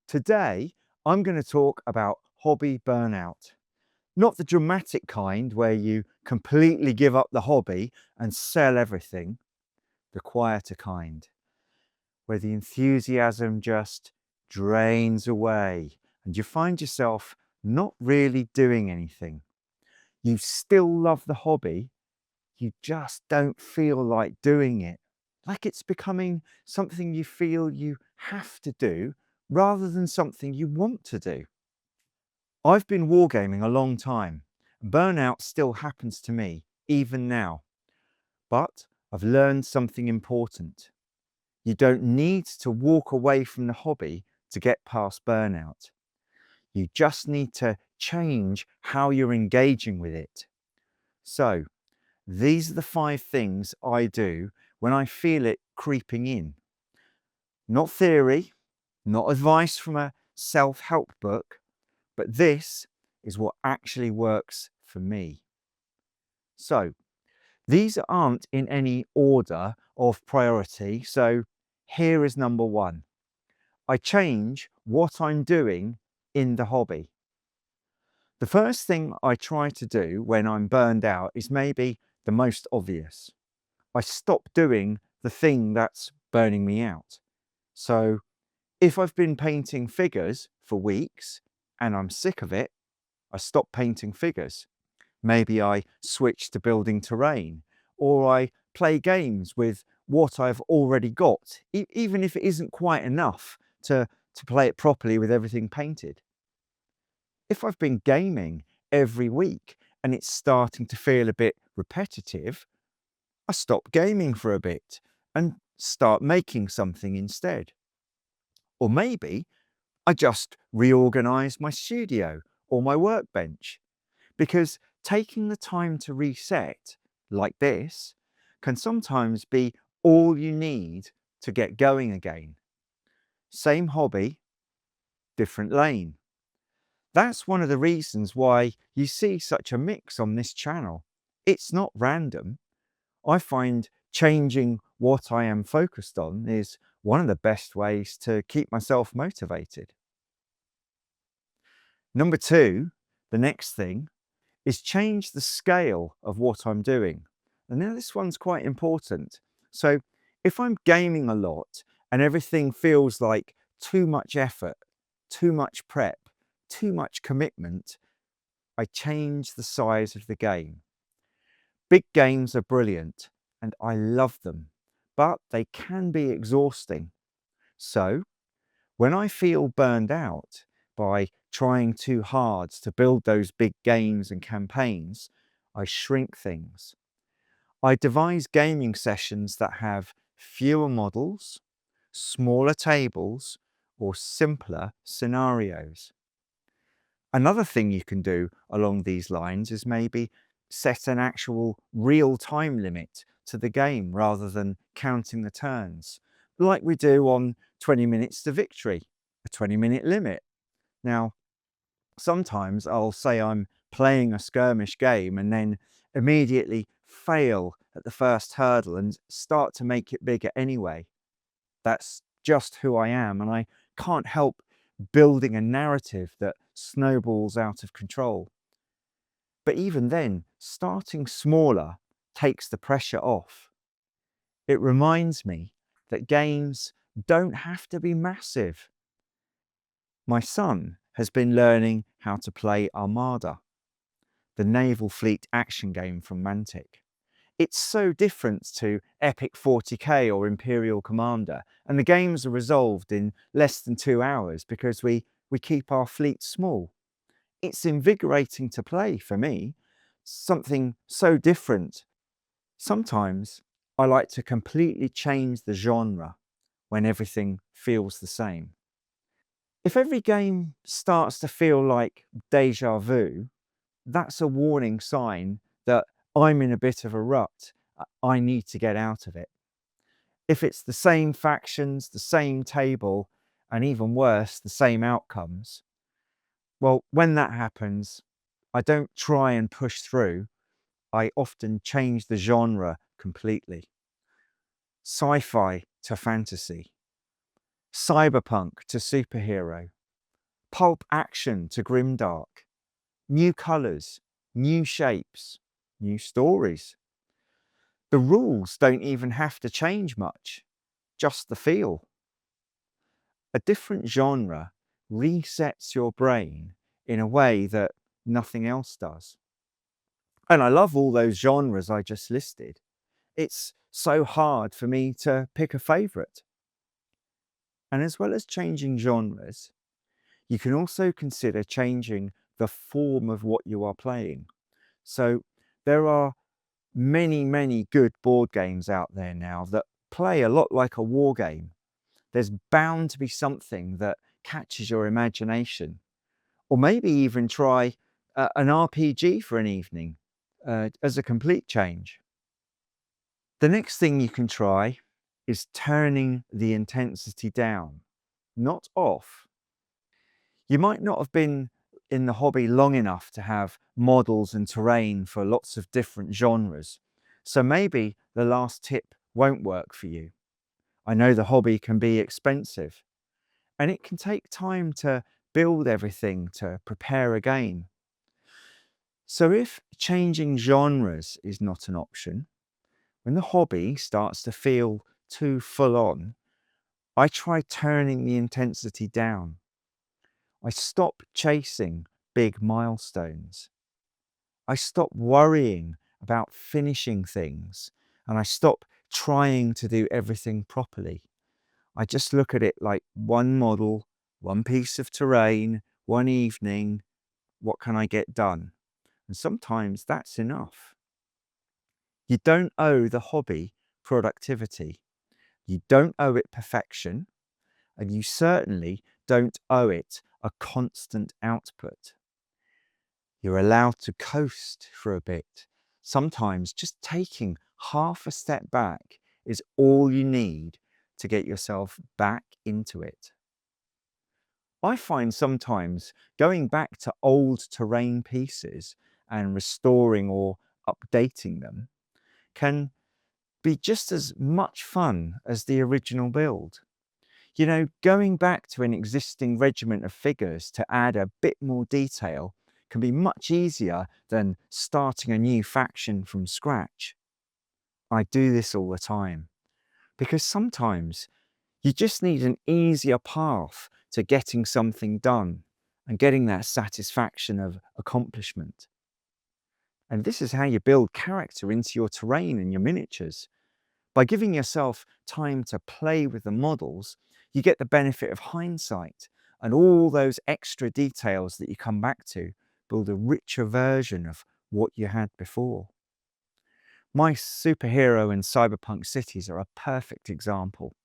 Today, I'm going to talk about hobby burnout. Not the dramatic kind where you completely give up the hobby and sell everything, the quieter kind, where the enthusiasm just drains away and you find yourself not really doing anything. You still love the hobby, you just don't feel like doing it. Like it's becoming something you feel you have to do rather than something you want to do. I've been wargaming a long time. Burnout still happens to me, even now. But I've learned something important. You don't need to walk away from the hobby to get past burnout. You just need to change how you're engaging with it. So, these are the 5 things I do when I feel it creeping in. Not theory, not advice from a self-help book, but this is what actually works for me. So, these aren't in any order of priority, so here is number 1. I change what I'm doing in the hobby. The first thing I try to do when I'm burned out is maybe the most obvious. I stop doing the thing that's burning me out. So if I've been painting figures for weeks and I'm sick of it, I stop painting figures. Maybe I switch to building terrain, or I play games with what I've already got, even if it isn't quite enough to play it properly with everything painted. If I've been gaming every week and it's starting to feel a bit repetitive, I stop gaming for a bit and start making something instead. Or maybe I just reorganize my studio or my workbench, because taking the time to reset like this can sometimes be all you need to get going again. Same hobby, different lane. That's one of the reasons why you see such a mix on this channel. It's not random. I find changing what I am focused on is one of the best ways to keep myself motivated. Number 2, the next thing, is change the scale of what I'm doing. And now this one's quite important. So if I'm gaming a lot and everything feels like too much effort, too much prep, too much commitment, I change the size of the game. Big games are brilliant and I love them, but they can be exhausting. So when I feel burned out by trying too hard to build those big games and campaigns, I shrink things. I devise gaming sessions that have fewer models, smaller tables, or simpler scenarios. Another thing you can do along these lines is maybe set an actual real time limit to the game rather than counting the turns, like we do on 20 minutes to victory, a 20-minute limit. Now, sometimes I'll say I'm playing a skirmish game and then immediately fail at the first hurdle and start to make it bigger anyway. That's just who I am, and I can't help building a narrative that snowballs out of control. But even then, starting smaller takes the pressure off. It reminds me that games don't have to be massive. My son has been learning how to play Armada, the naval fleet action game from Mantic. It's so different to Epic 40k or Imperial Commander, and the games are resolved in less than 2 hours because we keep our fleet small. It's invigorating to play for me, something so different. Sometimes I like to completely change the genre when everything feels the same. If every game starts to feel like deja vu, that's a warning sign that I'm in a bit of a rut. I need to get out of it. If it's the same factions, the same table, and even worse, the same outcomes, well, when that happens, I don't try and push through. I often change the genre completely. Sci-fi to fantasy, cyberpunk to superhero, pulp action to grimdark, new colours, new shapes, new stories. The rules don't even have to change much, just the feel. A different genre resets your brain in a way that nothing else does. And I love all those genres I just listed. It's so hard for me to pick a favourite. And as well as changing genres, you can also consider changing the form of what you are playing. So there are many, many good board games out there now that play a lot like a war game. There's bound to be something that catches your imagination, or maybe even try an RPG for an evening as a complete change. The next thing you can try is turning the intensity down, not off. You might not have been in the hobby long enough to have models and terrain for lots of different genres. So maybe the last tip won't work for you. I know the hobby can be expensive and it can take time to build everything to prepare a game. So if changing genres is not an option, when the hobby starts to feel too full on, I try turning the intensity down. I stop chasing big milestones. I stop worrying about finishing things and I stop trying to do everything properly. I just look at it like one model, one piece of terrain, one evening. What can I get done? And sometimes that's enough. You don't owe the hobby productivity. You don't owe it perfection. And you certainly don't owe it a constant output. You're allowed to coast for a bit. Sometimes just taking half a step back is all you need to get yourself back into it. I find sometimes going back to old terrain pieces and restoring or updating them can be just as much fun as the original build. You know, going back to an existing regiment of figures to add a bit more detail can be much easier than starting a new faction from scratch. I do this all the time because sometimes you just need an easier path to getting something done and getting that satisfaction of accomplishment. And this is how you build character into your terrain and your miniatures. By giving yourself time to play with the models, you get the benefit of hindsight, and all those extra details that you come back to build a richer version of what you had before. My superhero and cyberpunk cities are a perfect example.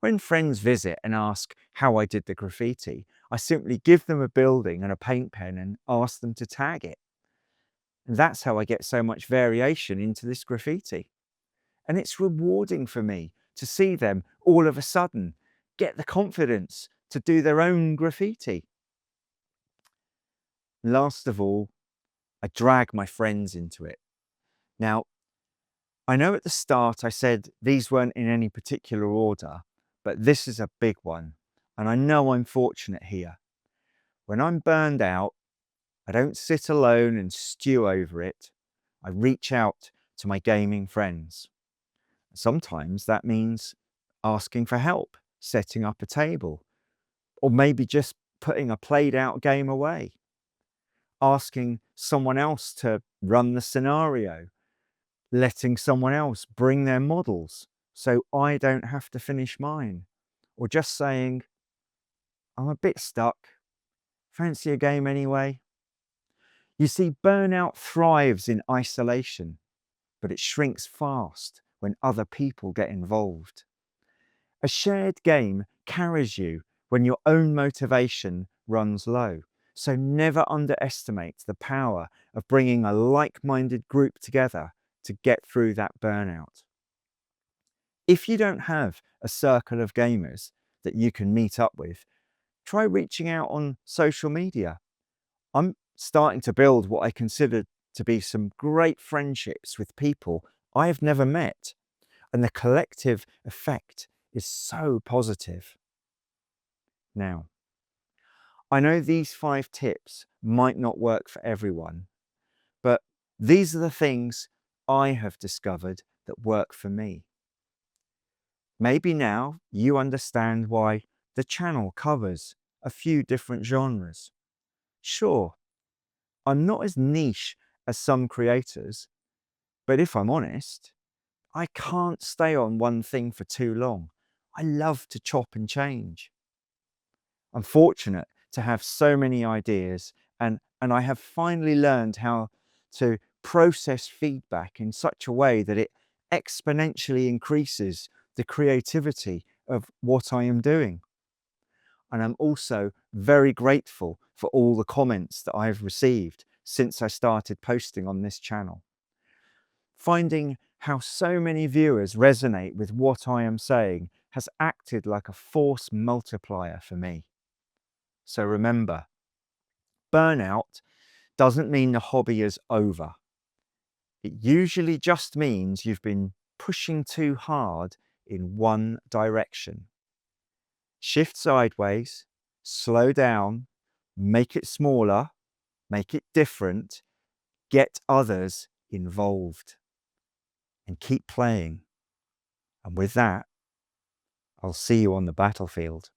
When friends visit and ask how I did the graffiti, I simply give them a building and a paint pen and ask them to tag it. And that's how I get so much variation into this graffiti. And it's rewarding for me to see them all of a sudden get the confidence to do their own graffiti. Last of all, I drag my friends into it. Now, I know at the start I said these weren't in any particular order, but this is a big one. And I know I'm fortunate here. When I'm burned out, I don't sit alone and stew over it. I reach out to my gaming friends. Sometimes that means asking for help, setting up a table, or maybe just putting a played out game away, asking someone else to run the scenario, letting someone else bring their models so I don't have to finish mine, or just saying, I'm a bit stuck, fancy a game anyway. You see, burnout thrives in isolation, but it shrinks fast when other people get involved. A shared game carries you when your own motivation runs low. So never underestimate the power of bringing a like-minded group together to get through that burnout. If you don't have a circle of gamers that you can meet up with, try reaching out on social media. I'm starting to build what I consider to be some great friendships with people I have never met, and the collective effect is so positive. Now, I know these 5 tips might not work for everyone, but these are the things I have discovered that work for me. Maybe now you understand why the channel covers a few different genres. Sure, I'm not as niche as some creators, but if I'm honest, I can't stay on one thing for too long. I love to chop and change. I'm fortunate to have so many ideas, and I have finally learned how to process feedback in such a way that it exponentially increases the creativity of what I am doing. And I'm also very grateful for all the comments that I've received since I started posting on this channel. Finding how so many viewers resonate with what I am saying has acted like a force multiplier for me. So remember, burnout doesn't mean the hobby is over. It usually just means you've been pushing too hard in one direction. Shift sideways, slow down, make it smaller, make it different, get others involved, and keep playing. And with that, I'll see you on the battlefield.